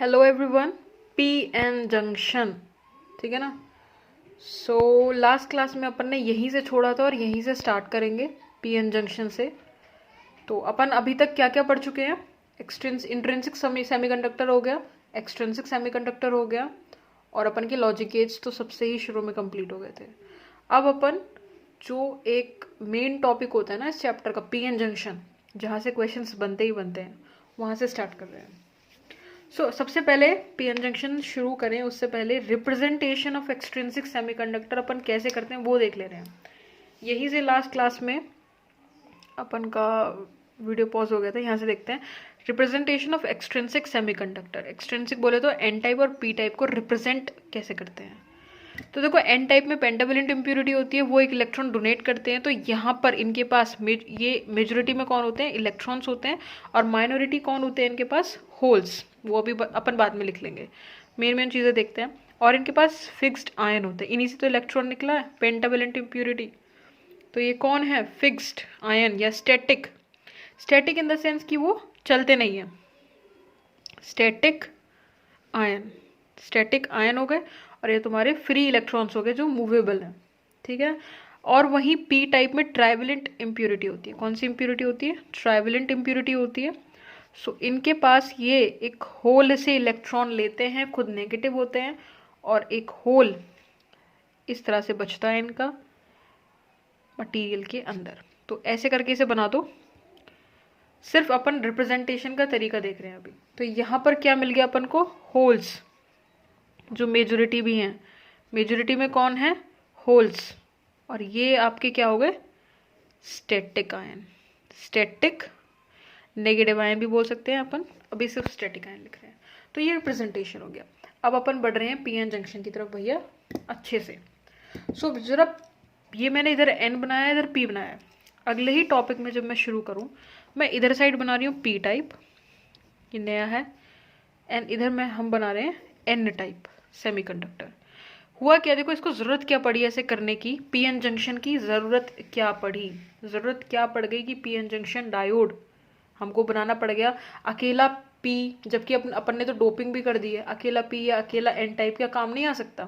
Hello everyone. P N junction, ठीक है ना। सो लास्ट क्लास में अपन ने यहीं से छोड़ा था और यहीं से स्टार्ट करेंगे पी एन जंक्शन से। तो अपन अभी तक क्या क्या पढ़ चुके हैं? इंट्रिंसिक सेमीकंडक्टर हो गया, एक्सट्रिंसिक सेमीकंडक्टर हो गया, और अपन के लॉजिक गेट्स तो सबसे ही शुरू में कंप्लीट हो गए थे। अब अपन जो एक मेन टॉपिक होता है ना इस चैप्टर का, पी एन जंक्शन, जहाँ से क्वेश्चंस बनते ही बनते हैं, वहाँ से स्टार्ट कर रहे हैं। सबसे पहले पीएन जंक्शन शुरू करें उससे पहले रिप्रेजेंटेशन ऑफ एक्सट्रिंसिक सेमीकंडक्टर अपन कैसे करते हैं वो देख ले रहे हैं। यही से लास्ट क्लास में अपन का वीडियो पॉज हो गया था, यहाँ से देखते हैं representation of extrinsic semiconductor. Extrinsic बोले तो एन टाइप और पी टाइप को रिप्रेजेंट कैसे करते हैं। तो देखो एन टाइप में पेंटावेलेंट इम्प्योरिटी होती है, वो एक इलेक्ट्रॉन डोनेट करते हैं। तो यहाँ पर इनके पास ये मेजोरिटी में कौन होते हैं? इलेक्ट्रॉन्स होते हैं। और माइनॉरिटी कौन होते हैं इनके पास? होल्स। वो अभी अपन बाद में लिख लेंगे। मेन चीज़ें देखते हैं। और इनके पास फिक्स्ड आयन होते हैं, इन्हीं से तो इलेक्ट्रॉन निकला है, पेंटावेलेंट इम्प्योरिटी। तो ये कौन है? फिक्स्ड आयन या static. Static in the sense कि वो चलते नहीं है। स्टैटिक आयन हो गए। और ये तुम्हारे फ्री इलेक्ट्रॉन्स हो गए जो मूवेबल हैं, ठीक है। और वहीं पी टाइप में ट्राइवेलेंट इम्प्योरिटी होती है। कौन सी इम्प्योरिटी होती है? ट्राइवेलेंट इम्प्योरिटी होती है। इनके पास ये एक होल से इलेक्ट्रॉन लेते हैं, खुद नेगेटिव होते हैं, और एक होल इस तरह से बचता है इनका मटेरियल के अंदर। तो ऐसे करके इसे बना दो। सिर्फ अपन रिप्रेजेंटेशन का तरीका देख रहे हैं अभी। तो यहाँ पर क्या मिल गया अपन को? होल्स, जो मेजोरिटी भी हैं। मेजोरिटी में कौन है? होल्स। और ये आपके क्या हो गए? Static ion. Static negative ion भी बोल सकते हैं अपन, अभी सिर्फ स्टैटिक आयन लिख रहे हैं। तो ये रिप्रेजेंटेशन हो गया। अब अपन बढ़ रहे हैं पीएन जंक्शन की तरफ भैया, अच्छे से। जरा ये मैंने इधर एन बनाया है, इधर पी बनाया है। अगले ही टॉपिक में जब मैं शुरू करूँ, मैं इधर साइड बना रही हूँ पी टाइप, ये नया है। एंड इधर में हम बना रहे हैं एन टाइप सेमीकंडक्टर। हुआ क्या, देखो इसको जरूरत क्या पड़ी ऐसे करने की? पीएन जंक्शन की जरूरत क्या पड़ी? जरूरत क्या पड़ गई कि पीएन जंक्शन डायोड हमको बनाना पड़ गया। अकेला पी, जबकि अपन ने तो डोपिंग भी कर दी है। अकेला पी या अकेला एन टाइप क्या काम नहीं आ सकता?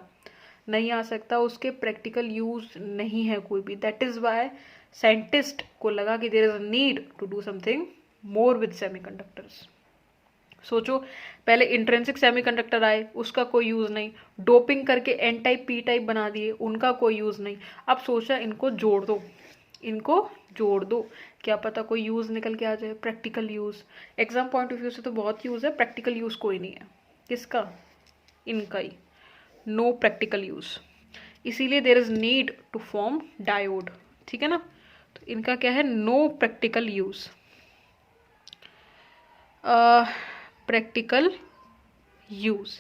नहीं आ सकता। उसके प्रैक्टिकल यूज नहीं है कोई भी। दैट इज वाई साइंटिस्ट को लगा कि there is a need to do something more with semiconductors. सोचो, पहले इंट्रिंसिक सेमीकंडक्टर आए, उसका कोई यूज़ नहीं। डोपिंग करके एन टाइप पी टाइप बना दिए, उनका कोई यूज़ नहीं। अब सोचा इनको जोड़ दो, क्या पता कोई यूज़ निकल के आ जाए, practical use. Exam point of view से तो बहुत यूज़ है, प्रैक्टिकल यूज़ कोई नहीं है। किसका? इनका ही। No practical use. इसीलिए there is need to form diode, ठीक है ना। तो इनका क्या है? No practical use. Practical use,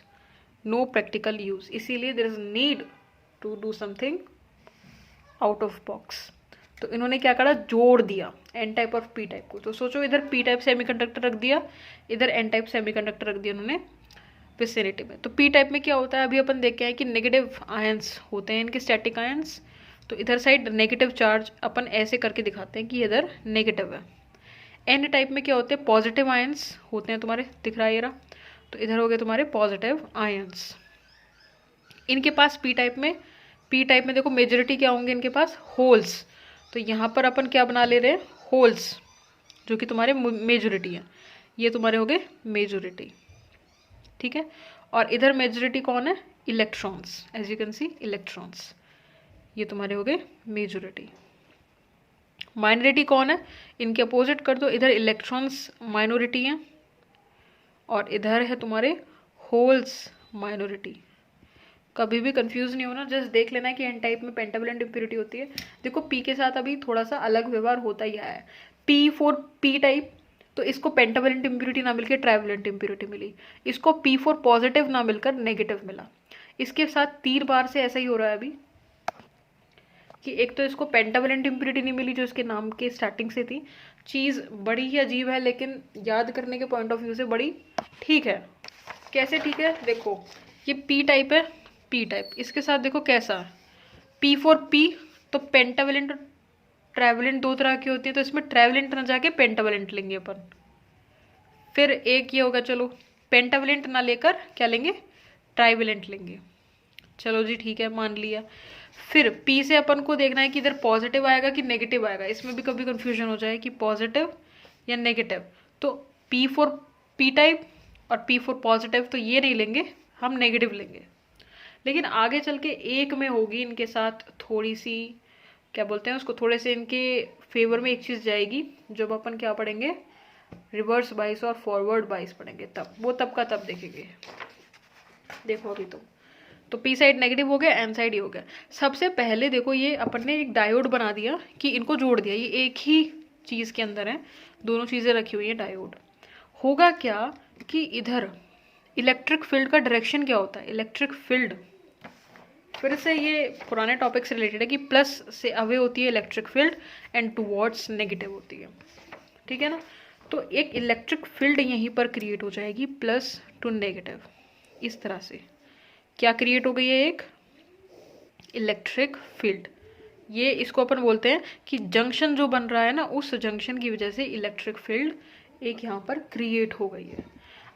no practical use. इसीलिए there is need to do something out of box. तो इन्होंने क्या करा? जोड़ दिया एन टाइप और पी टाइप को। तो सोचो, इधर पी टाइप सेमीकंडक्टर रख दिया, इधर एन टाइप सेमीकंडक्टर रख दिया उन्होंने विसिनिटी में। तो पी टाइप में क्या होता है अभी अपन देख के आए कि नेगेटिव आयंस होते हैं इनके, स्टैटिक आयंस। तो इधर साइड नेगेटिव चार्ज अपन ऐसे करके दिखाते हैं कि इधर नेगेटिव है। एन टाइप में क्या होते हैं? पॉजिटिव आयंस होते हैं तुम्हारे, दिख रहा है ये रहा। तो इधर हो गए तुम्हारे पॉजिटिव आयंस। इनके पास पी टाइप में देखो मेजोरिटी क्या होंगे इनके पास? होल्स। तो यहाँ पर अपन क्या बना ले रहे हैं? होल्स, जो कि तुम्हारे मेजोरिटी है। ये तुम्हारे हो गए मेजोरिटी, ठीक है। और इधर मेजोरिटी कौन है? Electrons. As you can see electrons, ये तुम्हारे हो गए मेजोरिटी। माइनॉरिटी कौन है? इनके अपोजिट कर दो, इधर इलेक्ट्रॉन्स माइनॉरिटी हैं और इधर है तुम्हारे होल्स माइनॉरिटी। कभी भी कंफ्यूज नहीं होना, जस्ट देख लेना कि एन टाइप में पेंटावेलेंट इम्प्योरिटी होती है। देखो पी के साथ अभी थोड़ा सा अलग व्यवहार होता ही है। पी फॉर पी टाइप, तो इसको पेंटावेलेंट इम्प्योरिटी ना मिलकर ट्राइवेलेंट इम्प्योरिटी मिली। इसको पी फॉर पॉजिटिव ना मिलकर नेगेटिव मिला। इसके साथ 3 बार से ऐसा ही हो रहा है अभी कि एक तो इसको पेंटावेलेंट इम्प्योरिटी नहीं मिली जो इसके नाम के स्टार्टिंग से थी। चीज़ बड़ी ही अजीब है, लेकिन याद करने के पॉइंट ऑफ व्यू से बड़ी ठीक है। कैसे ठीक है? देखो ये पी टाइप है, पी टाइप। इसके साथ देखो कैसा है, पी फॉर पी, तो पेंटावेलेंट और ट्राइवेलेंट 2 तरह की होती है। तो इसमें ट्राइवेलेंट ना जाके पेंटावेलेंट लेंगे अपन। फिर एक ये होगा, चलो पेंटावेलेंट ना लेकर क्या लेंगे, ट्राइवेलेंट लेंगे। चलो जी ठीक है, मान लिया। फिर P से अपन को देखना है कि इधर पॉजिटिव आएगा कि नेगेटिव आएगा, इसमें भी कभी कंफ्यूजन हो जाए कि पॉजिटिव या नेगेटिव। तो P फॉर P टाइप और P फॉर पॉजिटिव, तो ये नहीं लेंगे, हम नेगेटिव लेंगे। लेकिन आगे चल के एक में होगी इनके साथ थोड़ी सी, क्या बोलते हैं उसको, थोड़े से इनके फेवर में एक चीज़ जाएगी, जब अपन क्या पढ़ेंगे, रिवर्स बाइस और फॉरवर्ड बाइस पढ़ेंगे, तब वो तब का तब देखेंगे। देखो अभी तो P साइड नेगेटिव हो गया, N साइड ही हो गया। सबसे पहले देखो ये अपन ने एक डायोड बना दिया कि इनको जोड़ दिया, ये एक ही चीज़ के अंदर है, दोनों चीज़ें रखी हुई है डायोड। होगा क्या कि इधर इलेक्ट्रिक फील्ड का डायरेक्शन क्या होता है, इलेक्ट्रिक फील्ड फिर से ये पुराने टॉपिक से रिलेटेड है कि प्लस से अवे होती है electric field and towards negative होती है, ठीक है ना। तो एक इलेक्ट्रिक फील्ड यहीं पर क्रिएट हो जाएगी प्लस टू नेगेटिव, इस तरह से क्या क्रिएट हो गई है, एक इलेक्ट्रिक फील्ड। ये इसको अपन बोलते हैं कि जंक्शन जो बन रहा है ना, उस जंक्शन की वजह से इलेक्ट्रिक फील्ड एक यहाँ पर क्रिएट हो गई है।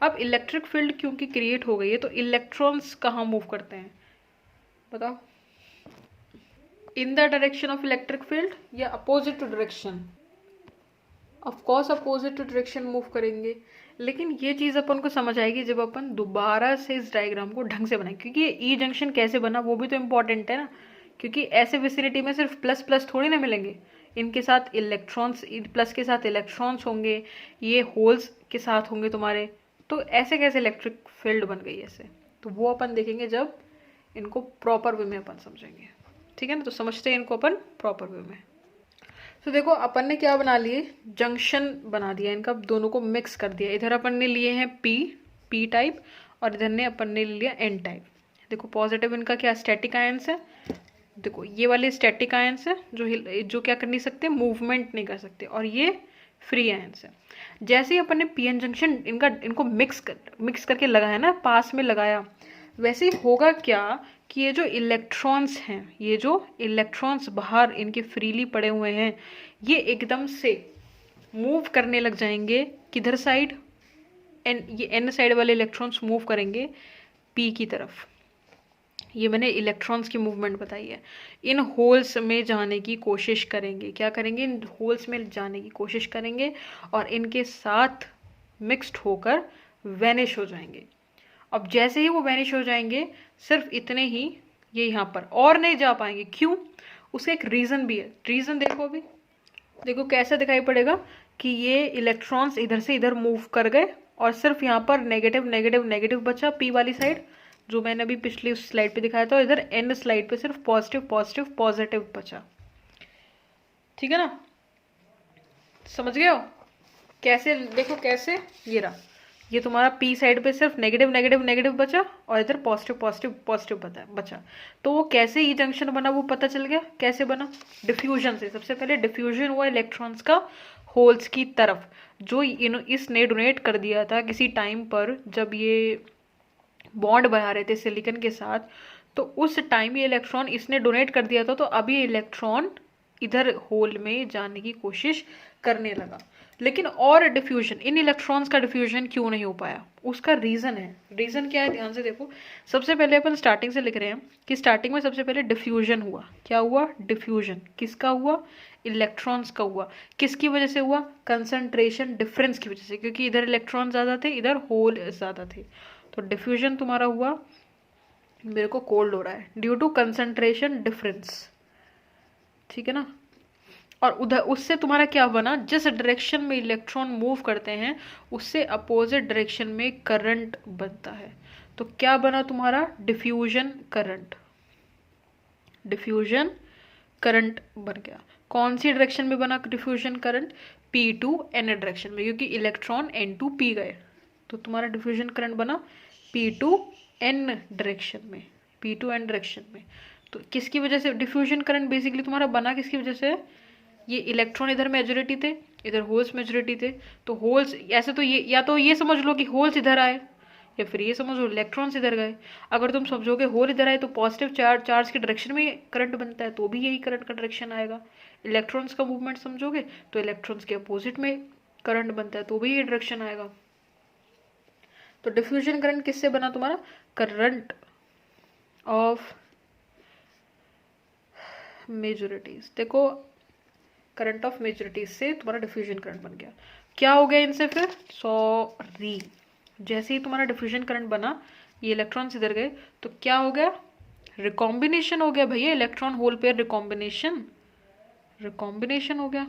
अब इलेक्ट्रिक फील्ड क्योंकि क्रिएट हो गई है, तो इलेक्ट्रॉन्स कहाँ मूव करते हैं बताओ, in the direction of electric field या opposite to direction, of course opposite to direction move करेंगे। लेकिन ये चीज़ अपन को समझ आएगी जब अपन दोबारा से इस डायग्राम को ढंग से बनाएंगे, क्योंकि ये ई जंक्शन कैसे बना वो भी तो इम्पोर्टेंट है ना, क्योंकि ऐसे विसिनिटी में सिर्फ प्लस प्लस थोड़ी ना मिलेंगे, इनके साथ इलेक्ट्रॉन्स, प्लस के साथ इलेक्ट्रॉन्स होंगे, ये होल्स के साथ होंगे तुम्हारे, तो ऐसे कैसे इलेक्ट्रिक फील्ड बन गई ऐसे, तो वो अपन देखेंगे जब इनको प्रॉपर वे में अपन समझेंगे, ठीक है ना। तो समझते हैं इनको अपन प्रॉपर वे में। तो देखो अपन ने क्या बना लिए, जंक्शन बना दिया इनका, दोनों को मिक्स कर दिया। इधर अपन ने लिए हैं पी टाइप और इधर ने अपन ने लिया एन टाइप। देखो पॉजिटिव इनका क्या, स्टैटिक आयंस है, देखो ये वाले स्टैटिक आयंस है जो क्या कर नहीं सकते, मूवमेंट नहीं कर सकते, और ये फ्री आयंस है। जैसे ही अपन ने पी एन जंक्शन इनको मिक्स करके लगाया ना, पास में लगाया, वैसे ही होगा क्या कि ये जो इलेक्ट्रॉन्स हैं, ये जो इलेक्ट्रॉन्स बाहर इनके फ्रीली पड़े हुए हैं, ये एकदम से मूव करने लग जाएंगे किधर साइड, ये एन साइड वाले इलेक्ट्रॉन्स मूव करेंगे पी की तरफ। ये मैंने इलेक्ट्रॉन्स की मूवमेंट बताई है। इन होल्स में जाने की कोशिश करेंगे, क्या करेंगे, इन होल्स में जाने की कोशिश करेंगे और इनके साथ मिक्स्ड होकर वैनिश हो जाएंगे। अब जैसे ही वो वैनिश हो जाएंगे, सिर्फ इतने ही ये यहाँ पर और नहीं जा पाएंगे। क्यों, उसका एक रीज़न भी है। रीज़न देखो अभी, देखो कैसे दिखाई पड़ेगा कि ये इलेक्ट्रॉन्स इधर से इधर मूव कर गए और सिर्फ यहाँ पर नेगेटिव नेगेटिव नेगेटिव बचा पी वाली साइड, जो मैंने अभी पिछली उस स्लाइड पे दिखाया था। इधर एन स्लाइड पे सिर्फ पॉजिटिव पॉजिटिव पॉजिटिव बचा, ठीक है ना। समझ गए हो कैसे, देखो कैसे, ये रहा, ये तुम्हारा पी साइड पे सिर्फ नेगेटिव नेगेटिव नेगेटिव बचा और इधर पॉजिटिव पॉजिटिव पॉजिटिव बचा। तो वो कैसे ई जंक्शन बना वो पता चल गया, कैसे बना, डिफ्यूजन से। सबसे पहले डिफ्यूजन हुआ इलेक्ट्रॉन्स का होल्स की तरफ, जो इसने डोनेट कर दिया था किसी टाइम पर जब ये बॉन्ड बना रहे थे सिलिकॉन के साथ, तो उस टाइम ये इलेक्ट्रॉन इसने डोनेट कर दिया था। तो अभी इलेक्ट्रॉन इधर होल में जाने की कोशिश करने लगा, लेकिन और डिफ्यूजन, इन इलेक्ट्रॉन्स का डिफ्यूजन क्यों नहीं हो पाया, उसका रीज़न है। रीज़न क्या है, ध्यान से देखो। सबसे पहले अपन स्टार्टिंग से लिख रहे हैं कि स्टार्टिंग में सबसे पहले डिफ्यूजन हुआ। क्या हुआ, डिफ्यूजन किसका हुआ, इलेक्ट्रॉन्स का हुआ। किसकी वजह से हुआ, कंसंट्रेशन डिफरेंस की वजह से, क्योंकि इधर इलेक्ट्रॉन ज़्यादा थे, इधर होल ज़्यादा थे। तो डिफ्यूजन तुम्हारा हुआ, मेरे को कोल्ड हो रहा है, ड्यू टू कंसंट्रेशन डिफरेंस, ठीक है ना। और उधर उससे तुम्हारा क्या बना, जिस डायरेक्शन में इलेक्ट्रॉन मूव करते हैं उससे अपोजिट डायरेक्शन में करंट बनता है। तो क्या बना तुम्हारा, डिफ्यूजन करंट, डिफ्यूजन करंट बन गया। कौन सी डायरेक्शन में बना diffusion current, P to N direction में, क्योंकि इलेक्ट्रॉन एन टू पी गए, तो तुम्हारा डिफ्यूजन करंट बना पी टू एन डायरेक्शन में, पी टू एन डायरेक्शन में। तो किसकी वजह से डिफ्यूजन करंट बेसिकली तुम्हारा बना, किसकी वजह से, ये इलेक्ट्रॉन इधर मेजॉरिटी थे, इधर होल्स मेजॉरिटी थे। तो होल्स ऐसे, तो ये या तो ये समझ लो कि होल्स इधर आए, या फिर ये समझ लो इलेक्ट्रॉन्स इधर गए। अगर तुम समझोगे होल इधर आए तो पॉजिटिव चार्ज की डायरेक्शन में करंट बनता है, तो भी यही करंट का डायरेक्शन आएगा। इलेक्ट्रॉन्स का मूवमेंट समझोगे तो इलेक्ट्रॉन्स के अपोजिट में करंट बनता है, तो भी ये डायरेक्शन आएगा। तो डिफ्यूजन करंट किससे बना तुम्हारा? Current of majorities. देखो करंट ऑफ मेजॉरिटीज से तुम्हारा डिफ्यूजन करंट बन गया। क्या हो गया इनसे फिर? सॉरी, जैसे ही तुम्हारा डिफ्यूजन करंट बना, ये इलेक्ट्रॉन्स इधर गए, तो क्या हो गया? रिकॉम्बिनेशन हो गया भैया, electron hole pair recombination, recombination हो गया।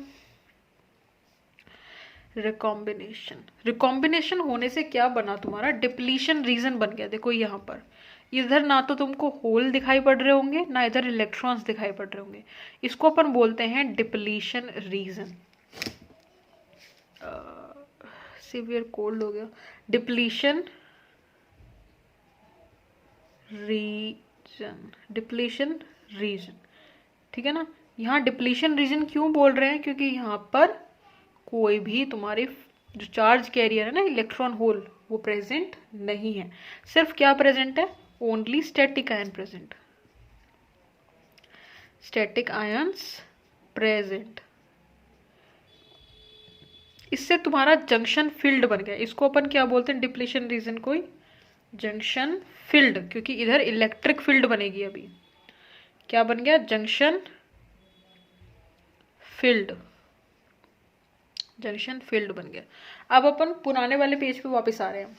रिकॉम्बिनेशन होने से क्या बना तुम्हारा? डिप्लीशन रीजन बन गया। देखो यहाँ पर इधर ना तो तुमको होल दिखाई पड़ रहे होंगे, ना इधर इलेक्ट्रॉन्स दिखाई पड़ रहे होंगे। इसको अपन बोलते हैं डिप्लीशन रीजन। सीवियर कोल्ड हो गया। डिप्लीशन रीजन, डिप्लीशन रीजन, ठीक है ना। यहाँ डिप्लीशन रीजन क्यों बोल रहे हैं? क्योंकि यहाँ पर कोई भी तुम्हारे जो चार्ज कैरियर है ना, इलेक्ट्रॉन होल, वो प्रेजेंट नहीं है। सिर्फ क्या प्रेजेंट है? Only static ion present, static ions present. इससे तुम्हारा जंक्शन फील्ड बन गया। इसको अपन क्या बोलते हैं? डिप्लीशन रीजन को जंक्शन फील्ड, क्योंकि इधर इलेक्ट्रिक फील्ड बनेगी। अभी क्या बन गया? जंक्शन फील्ड, जंक्शन फील्ड बन गया। अब अपन पुराने वाले पेज पे वापस आ रहे हैं।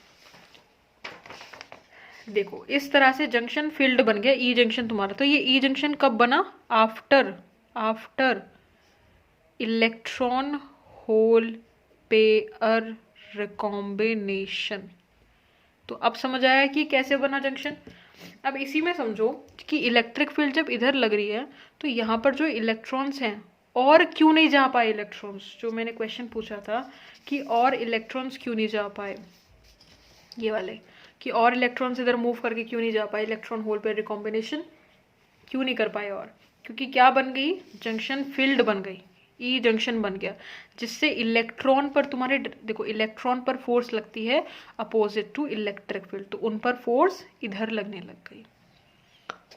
देखो इस तरह से जंक्शन फील्ड बन गया, ई जंक्शन तुम्हारा। तो ये ई जंक्शन कब बना? After electron hole pair recombination. तो अब समझ आया कि कैसे बना जंक्शन। अब इसी में समझो कि इलेक्ट्रिक फील्ड जब इधर लग रही है, तो यहाँ पर जो इलेक्ट्रॉन्स हैं, और क्यों नहीं जा पाए इलेक्ट्रॉन्स? जो मैंने क्वेश्चन पूछा था कि और इलेक्ट्रॉन्स क्यों नहीं जा पाए, ये वाले, कि और इलेक्ट्रॉन्स इधर मूव करके क्यों नहीं जा पाए, इलेक्ट्रॉन होल पेयर रिकॉम्बिनेशन क्यों नहीं कर पाए? और क्योंकि क्या बन गई? जंक्शन फील्ड बन गई, ई जंक्शन बन गया, जिससे इलेक्ट्रॉन पर तुम्हारे, देखो इलेक्ट्रॉन पर फोर्स लगती है अपोजिट टू इलेक्ट्रिक फील्ड, तो उन पर फोर्स इधर लगने लग गई।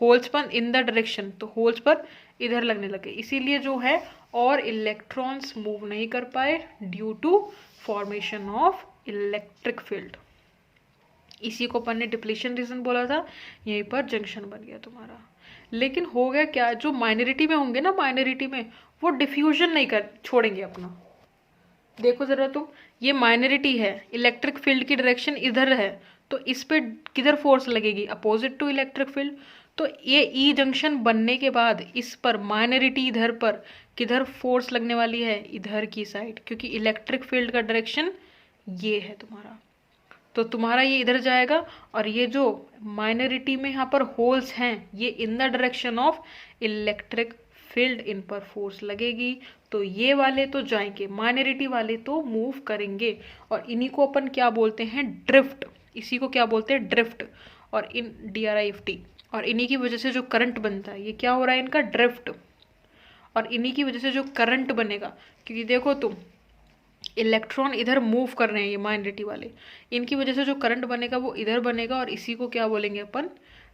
होल्स पर इन द डायरेक्शन, तो होल्स पर इधर लगने लगे। इसीलिए जो है और इलेक्ट्रॉन्स मूव नहीं कर पाए due to formation of electric field. इसी को अपन ने डिप्लीशन रीजन बोला था। यहीं पर जंक्शन बन गया तुम्हारा। लेकिन हो गया क्या? जो माइनॉरिटी में होंगे ना, माइनॉरिटी में वो डिफ्यूजन नहीं कर छोड़ेंगे अपना। देखो जरा तुम, ये माइनॉरिटी है, इलेक्ट्रिक फील्ड की डायरेक्शन इधर है, तो इस पे किधर फोर्स लगेगी? Opposite to electric field. तो ये ई जंक्शन बनने के बाद इस पर माइनॉरिटी इधर पर किधर फोर्स लगने वाली है? इधर की साइड, क्योंकि इलेक्ट्रिक फील्ड का डायरेक्शन ये है तुम्हारा। तो तुम्हारा ये इधर जाएगा, और ये जो माइनॉरिटी में यहाँ पर होल्स हैं, ये in the direction of electric field, इन पर फोर्स लगेगी। तो ये वाले तो जाएंगे, माइनॉरिटी वाले तो मूव करेंगे। और इन्हीं को अपन क्या बोलते हैं? ड्रिफ्ट। इसी को क्या बोलते हैं? ड्रिफ्ट। और इन DRIFT। और इन्हीं की वजह से जो करंट बनता है, ये क्या हो रहा है? इनका ड्रिफ्ट। और इन्हीं की वजह से जो करंट बनेगा, क्योंकि देखो तुम, इलेक्ट्रॉन इधर मूव कर रहे हैं ये माइनॉरिटी वाले, इनकी वजह से जो करंट बनेगा वो इधर बनेगा, और इसी को क्या बोलेंगे अपन?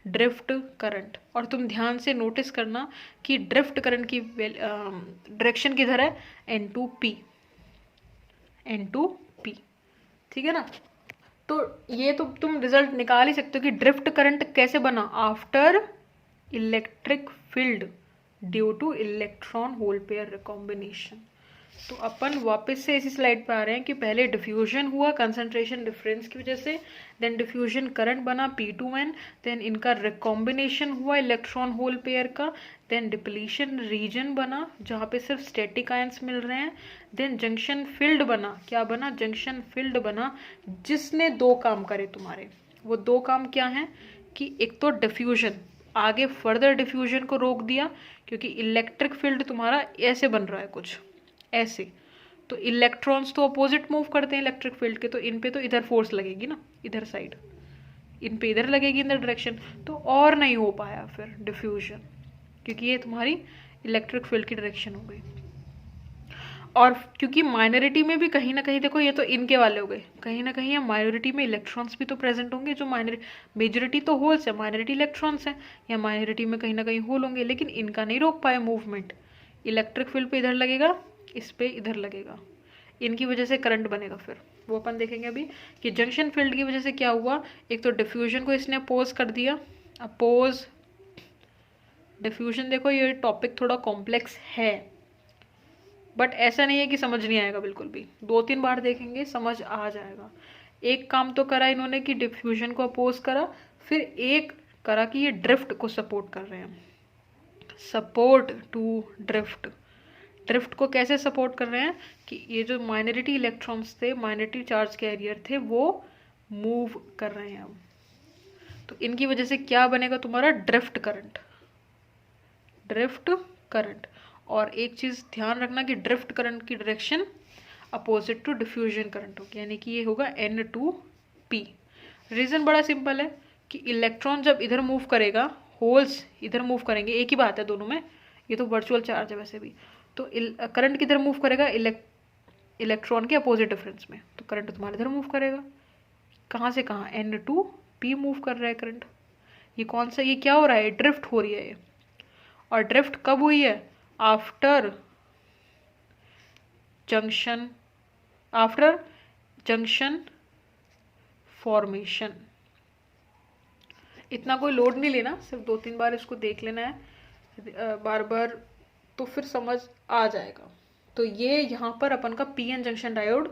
Drift current. और तुम ध्यान से नोटिस करना कि ड्रिफ्ट करंट की डायरेक्शन किधर है? N2P, N2P, ठीक है ना। तो ये तो तुम रिजल्ट निकाल ही सकते हो कि ड्रिफ्ट करंट कैसे बना? After electric field due two electron hole pair recombination. तो अपन वापस से इसी स्लाइड पे आ रहे हैं कि पहले डिफ्यूजन हुआ कंसंट्रेशन डिफरेंस की वजह से, देन डिफ्यूजन करंट बना P2N, देन इनका रिकॉम्बिनेशन हुआ इलेक्ट्रॉन होल पेयर का, देन डिप्लीशन रीजन बना जहाँ पे सिर्फ स्टैटिक आयंस मिल रहे हैं, देन जंक्शन फील्ड बना। क्या बना? जंक्शन फील्ड बना, जिसने दो काम करे तुम्हारे। वो दो काम क्या हैं? कि एक तो डिफ्यूजन, आगे फर्दर डिफ्यूजन को रोक दिया, क्योंकि इलेक्ट्रिक फील्ड तुम्हारा ऐसे बन रहा है कुछ ऐसे, तो इलेक्ट्रॉन्स तो अपोजिट मूव करते हैं इलेक्ट्रिक फील्ड के, तो इन पे तो इधर फोर्स लगेगी ना, इधर साइड, इन पे इधर लगेगी इन द डायरेक्शन, तो और नहीं हो पाया फिर डिफ्यूजन, क्योंकि ये तुम्हारी इलेक्ट्रिक फील्ड की डायरेक्शन हो गई। और क्योंकि माइनॉरिटी में भी कहीं ना कहीं, देखो ये तो इनके वाले हो गए, कहीं ना कहीं माइनॉरिटी में इलेक्ट्रॉन्स भी तो प्रेजेंट होंगे। जो मेजॉरिटी तो होल्स है, माइनॉरिटी इलेक्ट्रॉन्स है, या माइनॉरिटी में कहीं ना कहीं होल होंगे, लेकिन इनका नहीं रोक पाए मूवमेंट। इलेक्ट्रिक फील्ड पे इधर लगेगा, इस पे इधर लगेगा, इनकी वजह से करंट बनेगा फिर। वो अपन देखेंगे अभी कि जंक्शन फील्ड की वजह से क्या हुआ। एक तो डिफ्यूजन को इसने अपोज कर दिया, अपोज डिफ्यूजन। देखो ये टॉपिक थोड़ा कॉम्प्लेक्स है, बट ऐसा नहीं है कि समझ नहीं आएगा, बिल्कुल भी 2-3 बार देखेंगे समझ आ जाएगा। एक काम तो करा इन्होंने कि डिफ्यूजन को अपोज करा, फिर एक करा कि ये ड्रिफ्ट को सपोर्ट कर रहे हैं, सपोर्ट टू ड्रिफ्ट। ड्रिफ्ट को कैसे सपोर्ट कर रहे हैं कि ये जो माइनॉरिटी इलेक्ट्रॉन्स थे, माइनॉरिटी चार्ज कैरियर थे, वो मूव कर रहे हैं अब। तो इनकी वजह से क्या बनेगा तुम्हारा ड्रिफ्ट करंट, ड्रिफ्ट करंट। और एक चीज ध्यान रखना कि ड्रिफ्ट करंट की direction opposite to diffusion current होगी, यानी कि ये होगा N2P। रीजन बड़ा सिंपल है कि इलेक्ट्रॉन जब इधर मूव करेगा, होल्स इधर मूव करेंगे, एक ही बात है दोनों में, ये तो वर्चुअल चार्ज है वैसे भी। तो करंट किधर मूव करेगा, इलेक्ट्रॉन के अपोजिट डिफरेंस में, तो करंट तुम्हारे इधर मूव करेगा। कहाँ से कहाँ, N2P मूव कर रहा है करंट। ये कौन सा, ये क्या हो रहा है, ड्रिफ्ट हो रही है ये। और ड्रिफ्ट कब हुई है, आफ्टर जंक्शन फॉर्मेशन। इतना कोई लोड नहीं लेना, सिर्फ 2-3 बार इसको देख लेना है बार बार, तो फिर समझ आ जाएगा। तो ये यहाँ पर अपन का पीएन जंक्शन डायोड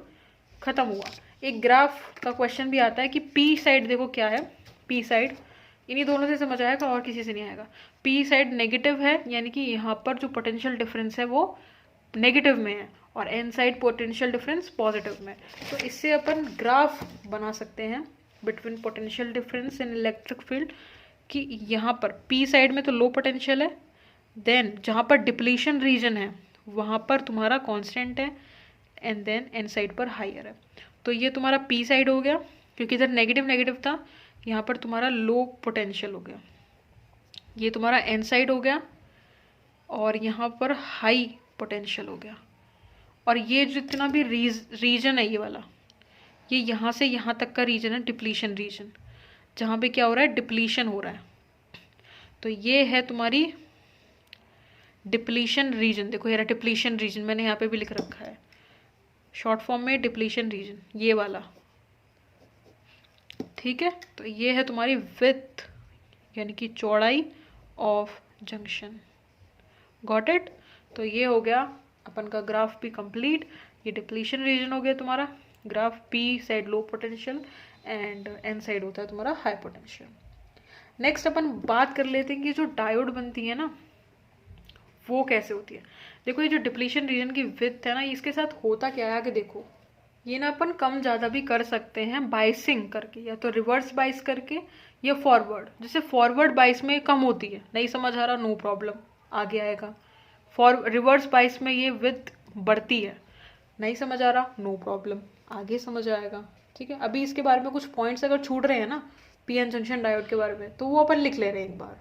खत्म हुआ। एक ग्राफ का क्वेश्चन भी आता है कि पी साइड देखो क्या है, पी साइड इन्हीं दोनों से समझ आएगा और किसी से नहीं आएगा। पी साइड नेगेटिव है, यानी कि यहाँ पर जो पोटेंशियल डिफरेंस है वो नेगेटिव में है, और N side potential difference positive में। तो इससे अपन ग्राफ बना सकते हैं between potential difference in electric field, कि यहाँ पर पी साइड में तो लो पोटेंशियल है, देन जहाँ पर डिप्लीशन रीजन है वहाँ पर तुम्हारा कांस्टेंट है, एंड देन एन साइड पर हायर है। तो ये तुम्हारा पी साइड हो गया, क्योंकि इधर नेगेटिव नेगेटिव था, यहाँ पर तुम्हारा लो पोटेंशियल हो गया। ये तुम्हारा एन साइड हो गया, और यहाँ पर हाई पोटेंशियल हो गया। और ये जितना भी रीजन है ये वाला, ये यहाँ से यहाँ तक का रीजन है डिप्लीशन रीजन, जहाँ पे क्या हो रहा है, डिप्लीशन हो रहा है। तो ये है तुम्हारी डिप्लीशन रीजन। देखो ये डिप्लीशन रीजन मैंने यहाँ पे भी लिख रखा है शॉर्ट फॉर्म में, डिप्लीशन रीजन ये वाला, ठीक है। तो ये है तुम्हारी विड्थ, यानी कि चौड़ाई ऑफ जंक्शन। Got it. तो ये हो गया अपन का ग्राफ भी कंप्लीट। ये डिप्लीशन रीजन हो गया तुम्हारा graph, P side low potential and N side होता है तुम्हारा हाई पोटेंशियल। नेक्स्ट अपन बात कर लेते हैं कि जो डायोड बनती है ना वो कैसे होती है। देखो ये जो डिप्लीशन रीजन की विड्थ है ना, इसके साथ होता क्या है आगे देखो। ये ना अपन कम ज़्यादा भी कर सकते हैं बाइसिंग करके, या तो रिवर्स बाइस करके या फॉरवर्ड। जैसे फॉरवर्ड बाइस में कम होती है, नहीं समझ आ रहा, नो प्रॉब्लम, आगे आएगा। रिवर्स बाइस में ये विड्थ बढ़ती है, नहीं समझ आ रहा, नो प्रॉब्लम, आगे समझ आएगा, ठीक है। अभी इसके बारे में कुछ पॉइंट्स अगर छूट रहे हैं ना पीएन जंक्शन डायोड के बारे में, तो वो अपन लिख ले रहे हैं एक बार।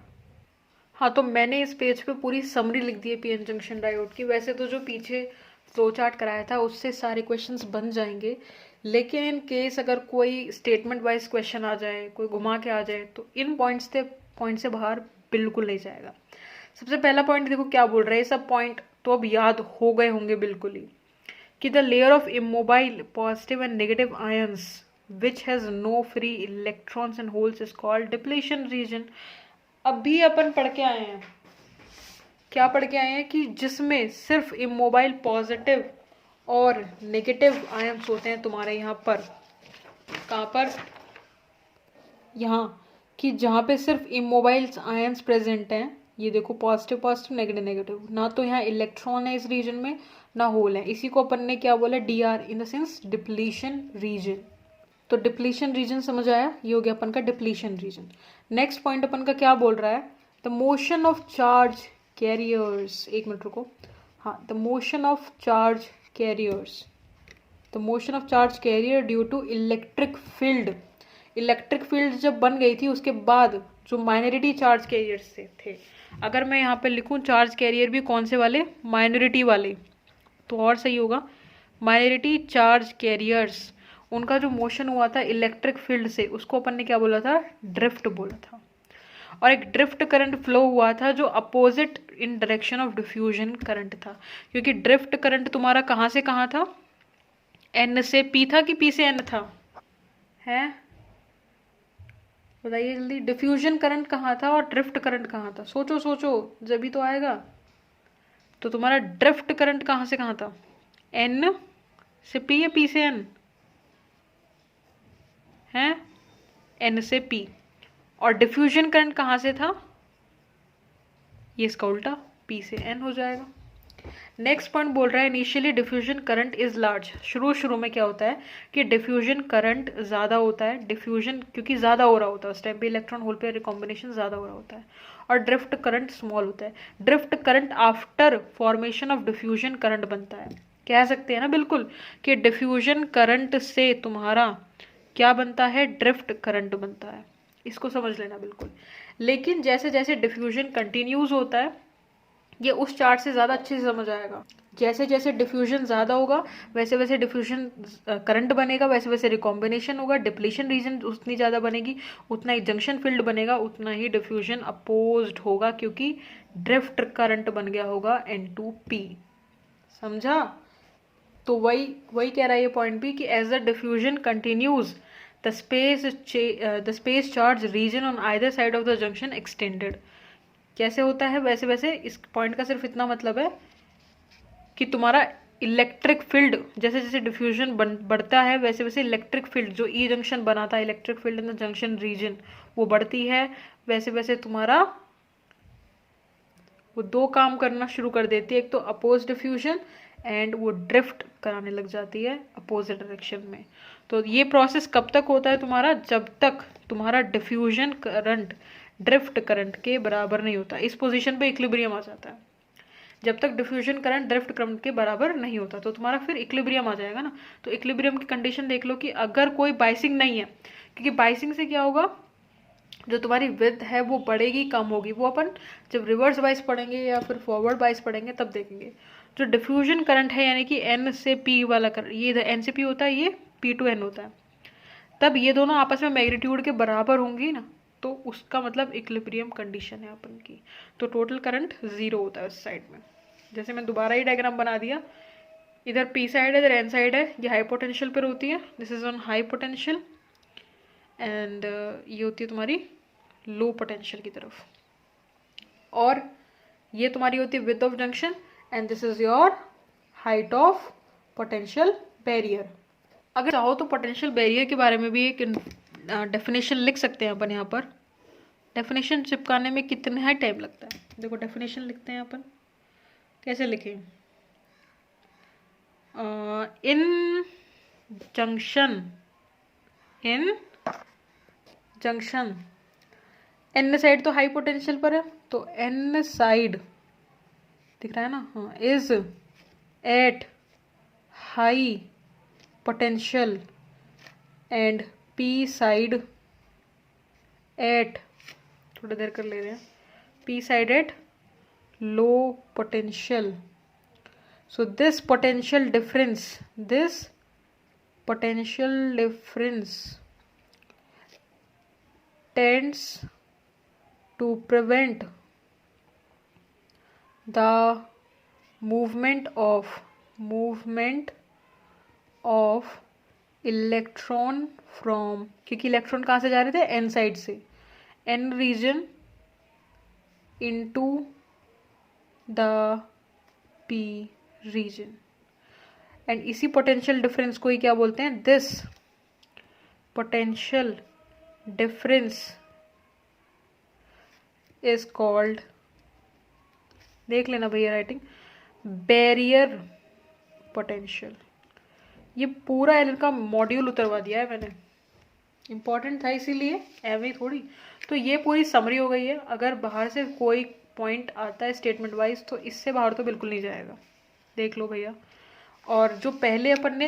हाँ, तो मैंने इस पेज पे पूरी समरी लिख दी है पीएन जंक्शन डायोड की। वैसे तो जो पीछे फ्लो चार्ट कराया था उससे सारे क्वेश्चंस बन जाएंगे, लेकिन इन केस अगर कोई स्टेटमेंट वाइज क्वेश्चन आ जाए, कोई घुमा के आ जाए, तो इन पॉइंट से बाहर बिल्कुल नहीं जाएगा। सबसे पहला पॉइंट देखो क्या बोल रहा है, सब पॉइंट तो अब याद हो गए होंगे बिल्कुल ही, कि the layer of immobile positive and negative ions which has no free electrons and holes is called depletion region. अभी अपन पढ़ के आए हैं, क्या पढ़ के आए हैं, कि जिसमें सिर्फ इमोबाइल पॉजिटिव और नेगेटिव आयंस होते हैं तुम्हारे यहाँ पर, कहाँ पर, यहाँ, कि जहाँ पे सिर्फ इमोबाइल आयंस प्रेजेंट हैं। ये देखो पॉजिटिव पॉजिटिव नेगेटिव नेगेटिव, ना तो यहाँ इलेक्ट्रॉन है इस रीजन में ना होल है। इसी को अपन ने क्या बोला, DR in the sense depletion region. तो डिप्लीशन रीजन समझ आया, ये हो गया अपन का डिप्लीशन रीजन। नेक्स्ट पॉइंट अपन का क्या बोल रहा है, the motion of charge carriers, एक मिनट रुको, हाँ, the motion of charge carriers, the motion of charge carrier due to electric field. Electric field जब बन गई थी उसके बाद जो माइनॉरिटी चार्ज कैरियर्स थे, अगर मैं यहाँ पे लिखूँ चार्ज कैरियर भी कौन से वाले, माइनॉरिटी वाले, तो और सही होगा, माइनॉरिटी चार्ज कैरियर्स, उनका जो मोशन हुआ था इलेक्ट्रिक फील्ड से, उसको अपन ने क्या बोला था, ड्रिफ्ट बोला था। और एक ड्रिफ्ट करंट फ्लो हुआ था जो opposite in direction of diffusion current था, क्योंकि ड्रिफ्ट करंट तुम्हारा कहाँ से कहाँ था, एन से पी था कि पी से एन था? है, बताइए जल्दी। डिफ्यूजन करंट कहाँ था और ड्रिफ्ट करंट कहाँ था? सोचो सोचो, जब तो आएगा। तो तुम्हारा ड्रिफ्ट करंट कहाँ से कहाँ था? एन से पी या पी से एन? है, एन से पी। और डिफ्यूजन करंट कहाँ से था? ये इसका उल्टा, पी से एन हो जाएगा। नेक्स्ट पॉइंट बोल रहा है initially diffusion current is large. शुरू में क्या होता है कि डिफ्यूजन करंट ज़्यादा होता है, डिफ्यूजन क्योंकि ज़्यादा हो रहा होता है उस टाइम पे, इलेक्ट्रॉन होल पेयर रिकॉम्बिनेशन ज़्यादा हो रहा होता है। और ड्रिफ्ट करंट स्मॉल होता है। Drift current after formation of diffusion current बनता है। कह सकते हैं ना बिल्कुल कि डिफ्यूजन करंट से तुम्हारा क्या बनता है? ड्रिफ्ट करंट बनता है। इसको समझ लेना बिल्कुल। लेकिन जैसे जैसे डिफ्यूजन कंटिन्यूज होता है, ये उस चार्ट से ज़्यादा अच्छे से समझ आएगा। जैसे जैसे डिफ्यूजन ज़्यादा होगा वैसे वैसे डिफ्यूजन करंट बनेगा, वैसे वैसे रिकॉम्बिनेशन होगा, डिप्लीशन रीजन उतनी ज़्यादा बनेगी, उतना ही जंक्शन फील्ड बनेगा, उतना ही डिफ्यूजन अपोज्ड होगा, क्योंकि ड्रिफ्ट करंट बन गया होगा N2P। समझा? तो वही कह रहा है ये पॉइंट भी कि as the diffusion continues the space charge region on either side of the junction extended. कैसे होता है? वैसे वैसे इस पॉइंट का सिर्फ इतना मतलब है कि तुम्हारा इलेक्ट्रिक फील्ड जैसे जैसे डिफ्यूजन बढ़ता है वैसे वैसे इलेक्ट्रिक फील्ड जो ई जंक्शन बनाता है, electric field in the junction region, वो बढ़ती है। वैसे वैसे तुम्हारा वो दो काम करना शुरू कर देती है, एक तो अपोज डिफ्यूजन एंड वो ड्रिफ्ट कराने लग जाती है अपोजिट डायरेक्शन में। तो ये प्रोसेस कब तक होता है तुम्हारा? जब तक तुम्हारा डिफ्यूजन करंट ड्रिफ्ट करंट के बराबर नहीं होता। इस पोजीशन पे इक्विलिब्रियम आ जाता है। जब तक डिफ्यूजन करंट ड्रिफ्ट करंट के बराबर नहीं होता तो तुम्हारा फिर इक्विलिब्रियम आ जाएगा ना। तो इक्विलिब्रियम की कंडीशन देख लो कि अगर कोई बाइसिंग नहीं है, क्योंकि बाइसिंग से क्या होगा, जो तुम्हारी विड्थ है वो बढ़ेगी कम होगी, वो अपन जब रिवर्स बाइस पढ़ेंगे या फिर फॉरवर्ड बाइस पढ़ेंगे तब देखेंगे। जो डिफ्यूजन करंट है यानी कि एन से पी वाला करंट, ये इधर एन से पी होता है, ये पी टू एन होता है, तब ये दोनों आपस में मैग्नीट्यूड के बराबर होंगी ना, तो उसका मतलब इक्विलिब्रियम कंडीशन है अपन की। तो टोटल करंट जीरो होता है उस साइड में। जैसे मैं दोबारा ही डायग्राम बना दिया, इधर पी साइड है, इधर एन साइड है, ये हाई पोटेंशियल पर होती है, this is on high potential, and ये होती है तुम्हारी लो पोटेंशियल की तरफ, और ये तुम्हारी होती है width of junction, and this is your height of potential barrier. अगर चाहो तो पोटेंशियल बैरियर के बारे में भी एक डेफिनेशन लिख सकते हैं अपन। यहाँ पर डेफिनेशन चिपकाने में कितना टाइम लगता है, देखो डेफिनेशन लिखते हैं अपन, कैसे लिखें? इन जंक्शन एन साइड तो हाई पोटेंशियल पर है, तो एन साइड दिख रहा है ना, हाँ, is at high potential and P side at, थोड़ा देर कर ले रहे हैं, P side at low potential. So this potential difference tends to prevent the movement of electron from, क्योंकि इलेक्ट्रॉन कहाँ से जा रहे थे? एन साइड से, N region into the P region, and इसी पोटेंशियल डिफरेंस को ही क्या बोलते हैं? This potential difference is called, देख लेना भैया राइटिंग, बैरियर पोटेंशियल। ये पूरा एलन का मॉड्यूल उतरवा दिया है मैंने, इंपॉर्टेंट था इसीलिए, एवं थोड़ी। तो ये पूरी समरी हो गई है। अगर बाहर से कोई पॉइंट आता है स्टेटमेंट वाइज तो इससे बाहर तो बिल्कुल नहीं जाएगा, देख लो भैया। और जो पहले अपन ने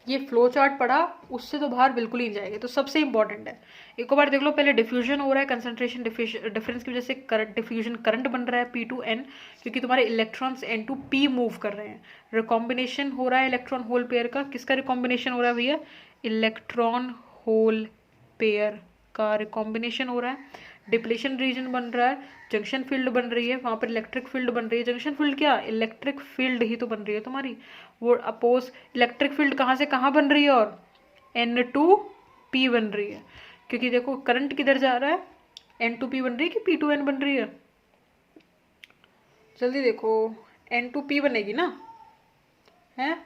ये फ्लो चार्ट पढ़ा उससे तो बाहर बिल्कुल ही नहीं जाएंगे, तो सबसे इंपॉर्टेंट है। एक बार देख लो, पहले डिफ्यूजन हो रहा है, कंसंट्रेशन डिफरेंस की वजह से करंट डिफ्यूजन करंट बन रहा है P2N, क्योंकि तुम्हारे इलेक्ट्रॉन्स N2P मूव कर रहे हैं। रिकॉम्बिनेशन हो रहा है इलेक्ट्रॉन होल पेयर का, किसका रिकॉम्बिनेशन हो रहा है भैया? इलेक्ट्रॉन होल पेयर का रिकॉम्बिनेशन हो रहा है। डिप्लीशन रीजन बन रहा है, जंक्शन फील्ड बन रही है, वहाँ पर इलेक्ट्रिक फील्ड बन रही है। जंक्शन फील्ड क्या, इलेक्ट्रिक फील्ड ही तो बन रही है तुम्हारी। वो अपोज इलेक्ट्रिक फील्ड कहाँ से कहाँ बन रही है, और N2P बन रही है, क्योंकि देखो करंट किधर जा रहा है, N2P बन रही है कि P2N बन रही है, जल्दी देखो, N2P बनेगी ना, है,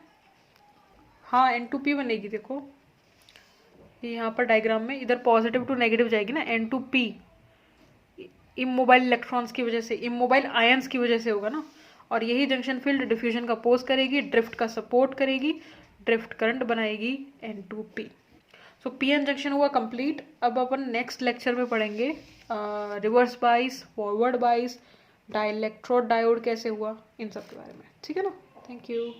हाँ N2P बनेगी। देखो ये यहाँ पर डायग्राम में इधर पॉजिटिव टू नेगेटिव जाएगी ना, N2P इमोबाइल इलेक्ट्रॉन्स की वजह से, इमोबाइल आयंस की वजह से होगा ना, और यही जंक्शन फील्ड डिफ्यूजन का अपोज करेगी, ड्रिफ्ट का सपोर्ट करेगी, ड्रिफ्ट करंट बनाएगी N2P। सो पीएन जंक्शन हुआ कंप्लीट। अब अपन नेक्स्ट लेक्चर में पढ़ेंगे रिवर्स बाइस, फॉरवर्ड बाइस, डाइलेक्ट्रोड डायोड कैसे हुआ, इन सब के बारे में, ठीक है ना। Thank you.